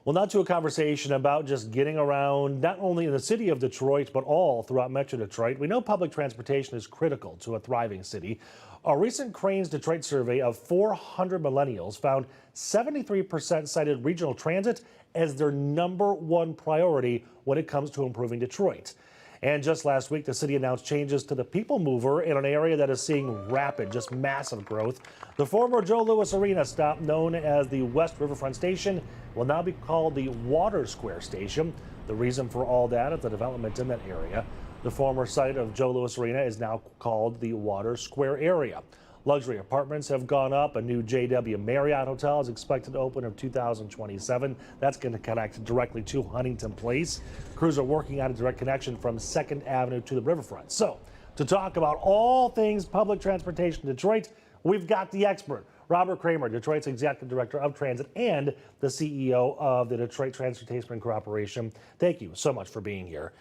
Well, now to a conversation about just getting around, not only in the city of Detroit, but all throughout Metro Detroit. We know public transportation is critical to a thriving city. A recent Crain's Detroit survey of 400 millennials found 73% cited regional transit as their #1 priority when it comes to improving Detroit. And just last week, the city announced changes to the People Mover in an area that is seeing rapid, just massive growth. The former Joe Louis Arena stop, known as the West Riverfront Station, will now be called the Water Square Station. The reason for all that is the development in that area. The former site of Joe Louis Arena is now called the Water Square area. Luxury apartments have gone up. A new JW Marriott hotel is expected to open in 2027. That's going to connect directly to Huntington Place. Crews are working on a direct connection from 2nd Avenue to the riverfront. So, to talk about all things public transportation in Detroit, we've got the expert, Robert Kramer, Detroit's Executive Director of Transit and the CEO of the Detroit Transportation Corporation. Thank you so much for being here.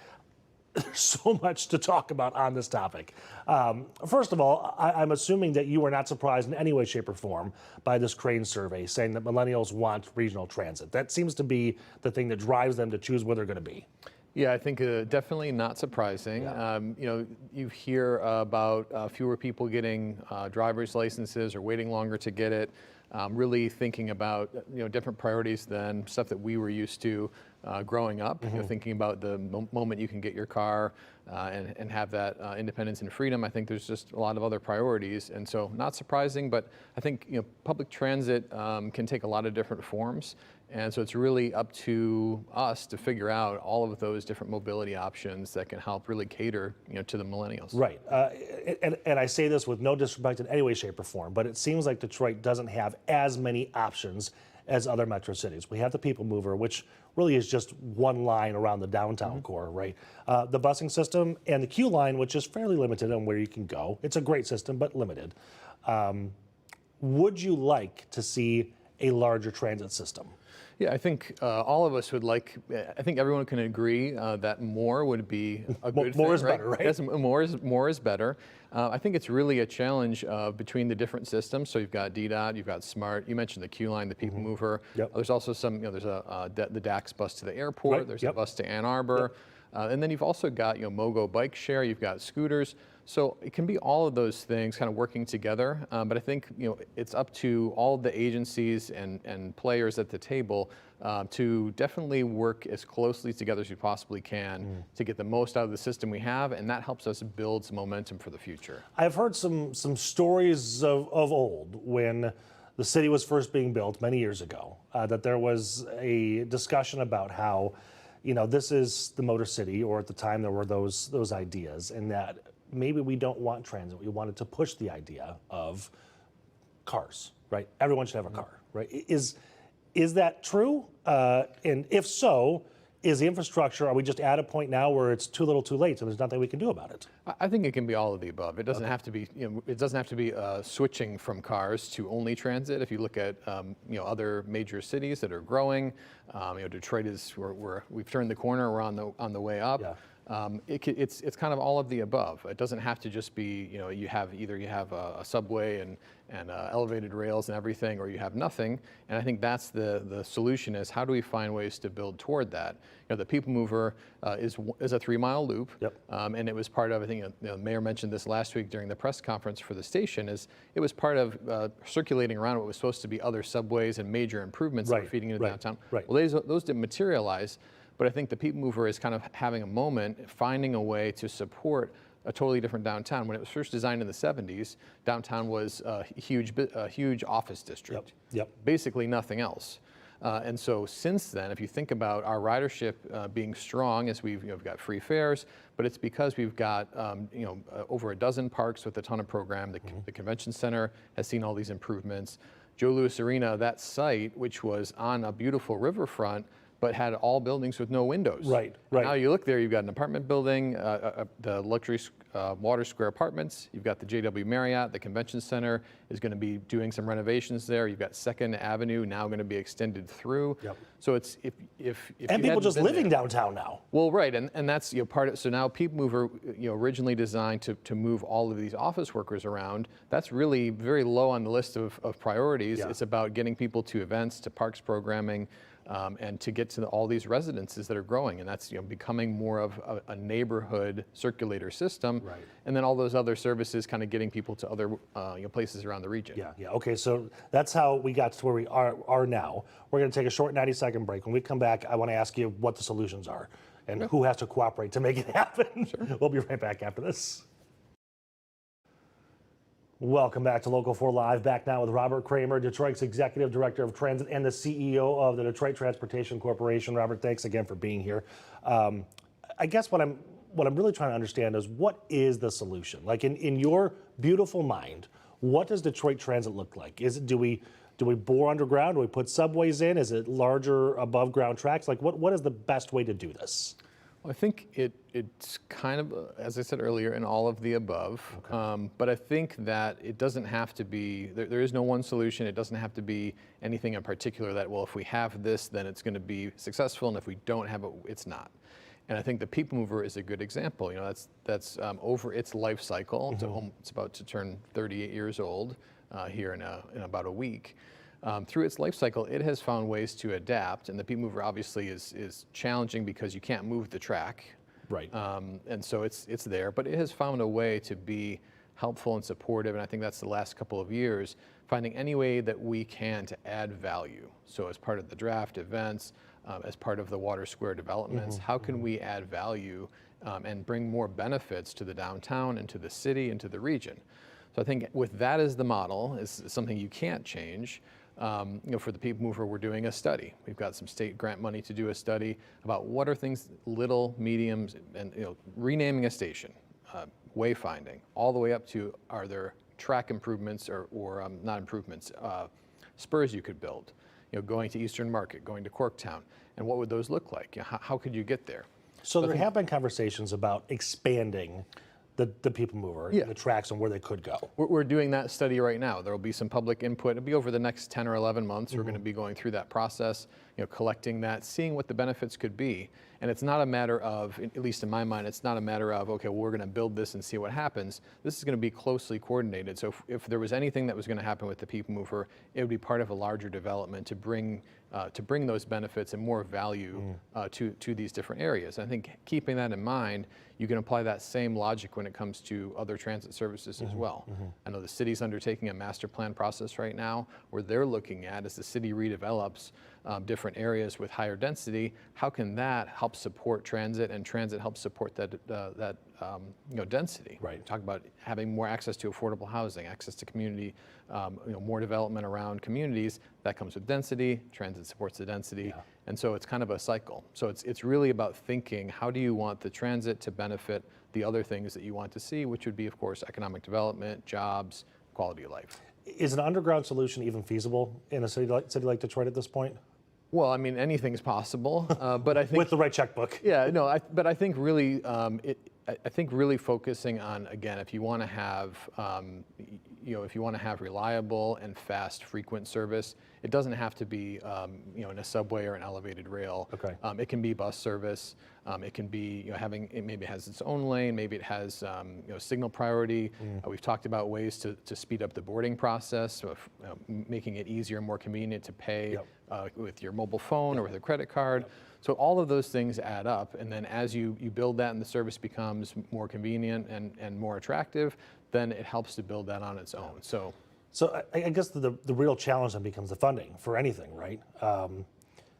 So much to talk about on this topic. First of all, I'm assuming that you were not surprised in any way, shape, or form by this Crain's survey saying that millennials want regional transit. That seems to be the thing that drives them to choose where they're going to be. Yeah, I think definitely not surprising. Yeah. You hear about fewer people getting driver's licenses or waiting longer to get it. Really thinking about different priorities than stuff that we were used to growing up. Mm-hmm. Thinking about the moment you can get your car and have that independence and freedom. I think there's just a lot of other priorities, and so not surprising. But I think public transit can take a lot of different forms. And so it's really up to us to figure out all of those different mobility options that can help really cater, to the millennials. Right. And I say this with no disrespect in any way, shape, or form, but it seems like Detroit doesn't have as many options as other metro cities. We have the People Mover, which really is just one line around the downtown core, right? The busing system and the Q line, which is fairly limited on where you can go. It's a great system, but limited. Would you like to see a larger transit system? Yeah, I think all of us would like. I think everyone can agree that more would be a good thing. More is better, right? Yes, more is better. I think it's really a challenge between the different systems. So you've got DDOT, you've got SMART. You mentioned the Q line, the People Mover. Yep. There's also some. There's the DAX bus to the airport. Right. There's Yep. a bus to Ann Arbor. Yep. And then you've also got Mogo bike share. You've got scooters. So it can be all of those things kind of working together. But I think it's up to all of the agencies and players at the table to definitely work as closely together as we possibly can to get the most out of the system we have, and that helps us build some momentum for the future. I've heard some stories of old when the city was first being built many years ago, that there was a discussion about how, this is the Motor City, or at the time there were those ideas, and that maybe we don't want transit. We wanted to push the idea of cars, right? Everyone should have a car, right? Is that true? And if so, is the infrastructure, are we just at a point now where it's too little too late, so there's nothing we can do about it? I think it can be all of the above. It doesn't have to be, it doesn't have to be switching from cars to only transit. If you look at, other major cities that are growing, Detroit is, we've turned the corner, we're on the way up. Yeah. It's kind of all of the above. It doesn't have to just be, you have a subway and elevated rails and everything, or you have nothing. And I think that's the solution, is how do we find ways to build toward that? The People Mover is a 3-mile loop. Yep. And it was part of, I think the mayor mentioned this last week during the press conference for the station, it was part of circulating around what was supposed to be other subways and major improvements that were feeding into downtown. Right. Well, those didn't materialize. But I think the People Mover is kind of having a moment, finding a way to support a totally different downtown. When it was first designed in the 70s, downtown was a huge office district. Yep. Basically nothing else. And so since then, if you think about our ridership being strong, as we've got free fares, but it's because we've got over a dozen parks with a ton of program. The convention center has seen all these improvements. Joe Louis Arena, that site, which was on a beautiful riverfront, but had all buildings with no windows. Right. Now you look there, you've got an apartment building, the luxury Water Square Apartments, you've got the JW Marriott, the convention center is going to be doing some renovations there. You've got 2nd Avenue now going to be extended through. Yep. So it's if and you people just living there, downtown now. well, right, and that's part of. So now People Mover, originally designed to move all of these office workers around. That's really very low on the list of priorities. Yeah. It's about getting people to events, to parks programming. and to get to all these residences that are growing, and that's becoming more of a neighborhood circulator system, Right. and then all those other services kind of getting people to other places around the region. Yeah. Okay, so that's how we got to where we are now. We're going to take a short 90-second break. When we come back, I want to ask you what the solutions are and who has to cooperate to make it happen. We'll be right back after this. Welcome back to Local 4 Live. Back now with Robert Kramer, Detroit's Executive Director of Transit and the CEO of the Detroit Transportation Corporation. Robert, thanks again for being here. I guess what I'm really trying to understand is, what is the solution? Like, in your beautiful mind, what does Detroit Transit look like? Do we bore underground? Do we put subways in? Is it larger above ground tracks? Like, what is the best way to do this? Well, I think it's kind of, as I said earlier, in all of the above. Okay. But I think that it doesn't have to be, there is no one solution. It doesn't have to be anything in particular that, well, if we have this, then it's going to be successful, and if we don't have it, it's not. And I think the People Mover is a good example. That's over its life cycle. It's about to turn 38 years old here in about a week. Through its life cycle, it has found ways to adapt, and the People Mover obviously is challenging because you can't move the track. Right. And so it's there, but it has found a way to be helpful and supportive, and I think that's the last couple of years, finding any way that we can to add value. So as part of the draft events, as part of the Water Square developments, how can we add value and bring more benefits to the downtown and to the city and to the region? So I think with that as the model, is something you can't change. For the People Mover, we're doing a study. We've got some state grant money to do a study about what are things, little, mediums, and renaming a station, wayfinding, all the way up to, are there track improvements or not improvements, spurs you could build, going to Eastern Market, going to Corktown, and what would those look like? How could you get there? So there have been conversations about expanding the People Mover, the tracks, and where they could go. We're doing that study right now. There will be some public input. It'll be over the next 10 or 11 months. We're going to be going through that process, collecting that, seeing what the benefits could be. And it's not a matter of, at least in my mind, it's not a matter of, okay, well, we're going to build this and see what happens. This is going to be closely coordinated. So if there was anything that was going to happen with the People Mover, it would be part of a larger development to bring those benefits and more value to these different areas. I think keeping that in mind, you can apply that same logic when it comes to other transit services as well. I know the city's undertaking a master plan process right now where they're looking at, as the city redevelops different areas with higher density, how can that help support transit, and transit help support that density? Right. Talk about having more access to affordable housing, access to community, more development around communities. That comes with density. Transit supports the density, and so it's kind of a cycle. So it's really about thinking, how do you want the transit to benefit the other things that you want to see, which would be, of course, economic development, jobs, quality of life. Is an underground solution even feasible in a city like Detroit at this point? Well, I mean, anything's possible, but I think with the right checkbook. Yeah, no, but I think really, I think really focusing on, again, if you want to have, if you want to have reliable and fast, frequent service, it doesn't have to be, in a subway or an elevated rail. Okay. It can be bus service. It can be, it maybe has its own lane. Maybe it has, signal priority. We've talked about ways to speed up the boarding process, so making it easier and more convenient to pay with your mobile phone or with a credit card. So all of those things add up, and then as you build that and the service becomes more convenient and more attractive, then it helps to build that on its own. So I guess the real challenge then becomes the funding for anything, right?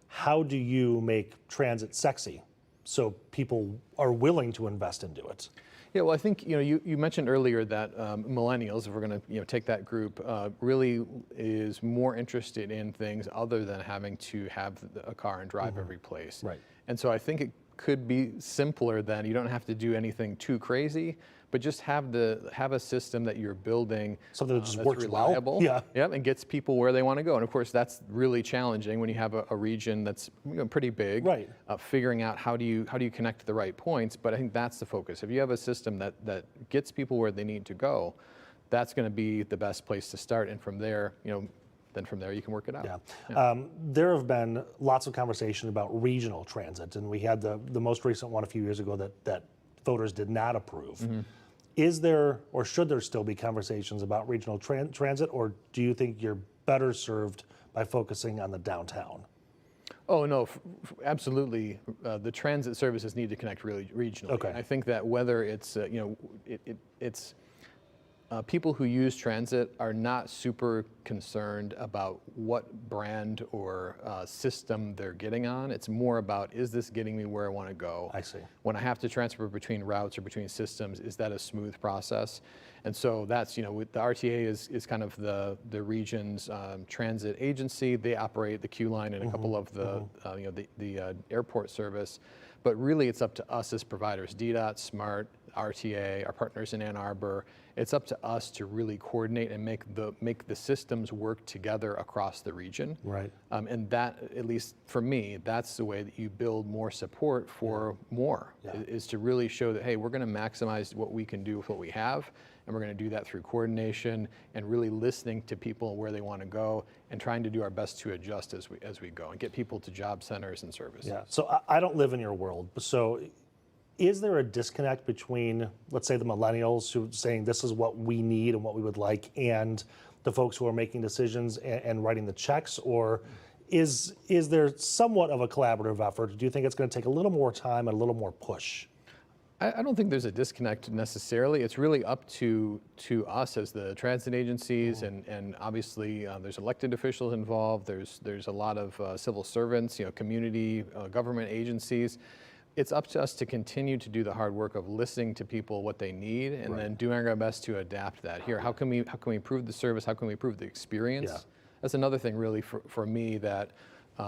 How do you make transit sexy so people are willing to invest into it? Yeah, well, I think you mentioned earlier that millennials, if we're going to take that group, really is more interested in things other than having to have a car and drive every place. Right. And so I think it could be simpler than, you don't have to do anything too crazy, but just have a system that you're building, something that just that's works reliable, well. and gets people where they want to go. And of course, that's really challenging when you have a region that's pretty big. Right. Figuring out how do you connect to the right points. But I think that's the focus. If you have a system that gets people where they need to go, that's going to be the best place to start. And from there, then from there you can work it out. Yeah. There have been lots of conversation about regional transit, and we had the most recent one a few years ago that voters did not approve. Is there, or should there still be conversations about regional transit, or do you think you're better served by focusing on the downtown? Oh, no, absolutely. The transit services need to connect really regionally. Okay. And I think that whether it's, it's people who use transit are not super concerned about what brand or system they're getting on. It's more about, is this getting me where I want to go? I see. When I have to transfer between routes or between systems, is that a smooth process? And so that's, with the RTA is kind of the region's transit agency. They operate the Q line and a couple of the airport service. But really, it's up to us as providers, DDOT, SMART, RTA, our partners in Ann Arbor. It's up to us to really coordinate and make the systems work together across the region. Right. And that, at least for me, that's the way that you build more support for more, is to really show that, hey, we're going to maximize what we can do with what we have, and we're going to do that through coordination and really listening to people where they want to go and trying to do our best to adjust as we go and get people to job centers and services. Yeah. So I don't live in your world. So is there a disconnect between, let's say, the millennials who are saying this is what we need and what we would like, and the folks who are making decisions and writing the checks? Or is there somewhat of a collaborative effort? Do you think it's going to take a little more time and a little more push? I don't think there's a disconnect necessarily. It's really up to us as the transit agencies, and obviously there's elected officials involved. There's a lot of civil servants, community, government agencies. It's up to us to continue to do the hard work of listening to people what they need, and then doing our best to adapt that. Here, how can we improve the service? How can we improve the experience? Yeah. That's another thing really for me that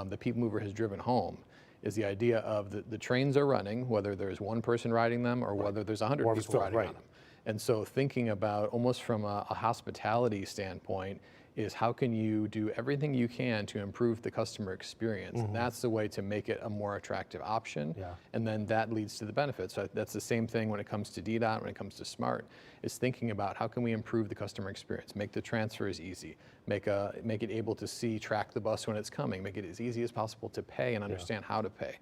the People Mover has driven home, is the idea of the trains are running, whether there's one person riding them or whether there's 100 people riding on them. And so thinking about almost from a hospitality standpoint is how can you do everything you can to improve the customer experience? And that's the way to make it a more attractive option. Yeah. And then that leads to the benefits. So that's the same thing when it comes to DDOT, when it comes to SMART, is thinking about how can we improve the customer experience, make the transfers easy, make it able to track the bus when it's coming, make it as easy as possible to pay and understand how to pay.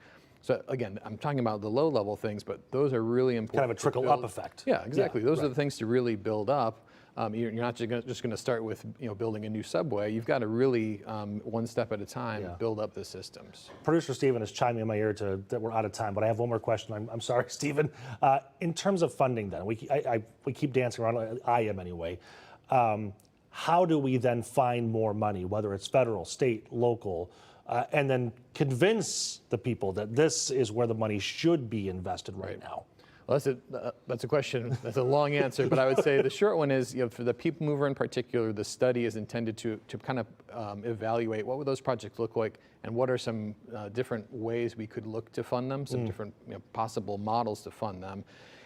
So again, I'm talking about the low level things, but those are really important. Kind of a trickle up effect. Yeah, exactly. Those are the things to really build up. You're not just going to start with building a new subway. You've got to really, one step at a time, build up the systems. Producer Stephen is chiming in my ear that we're out of time, but I have one more question. I'm sorry, Stephen. In terms of funding, then we keep dancing around. I am anyway. How do we then find more money, whether it's federal, state, local, and then convince the people that this is where the money should be invested right now? Well, that's a question. That's a long answer, but I would say the short one is, for the People Mover in particular, the study is intended to kind of evaluate what would those projects look like, and what are some different ways we could look to fund them, some different possible models to fund them.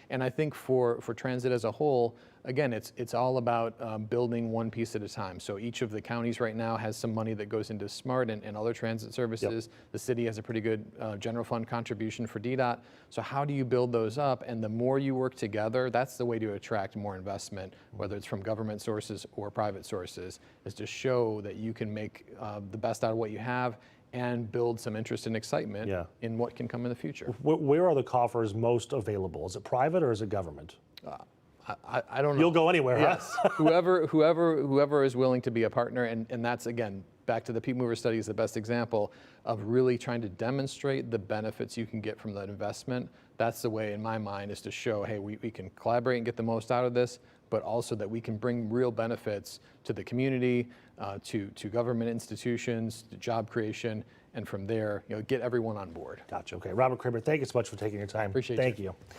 And I think for transit as a whole, again, it's all about building one piece at a time. So each of the counties right now has some money that goes into SMART and other transit services. The city has a pretty good general fund contribution for DDOT. So how do you build those up? And the more you work together, that's the way to attract more investment, whether it's from government sources or private sources, is to show that you can make the best out of what you have and build some interest and excitement in what can come in the future. Where are the coffers most available? Is it private or is it government? I don't know. You'll go anywhere, yes. huh? whoever is willing to be a partner, and that's, again, back to the People Mover study is the best example of really trying to demonstrate the benefits you can get from that investment. That's the way, in my mind, is to show, hey, we can collaborate and get the most out of this, but also that we can bring real benefits to the community, to government institutions, to job creation, and from there, get everyone on board. Gotcha. Okay, Robert Kramer, thank you so much for taking your time. Appreciate Thank you.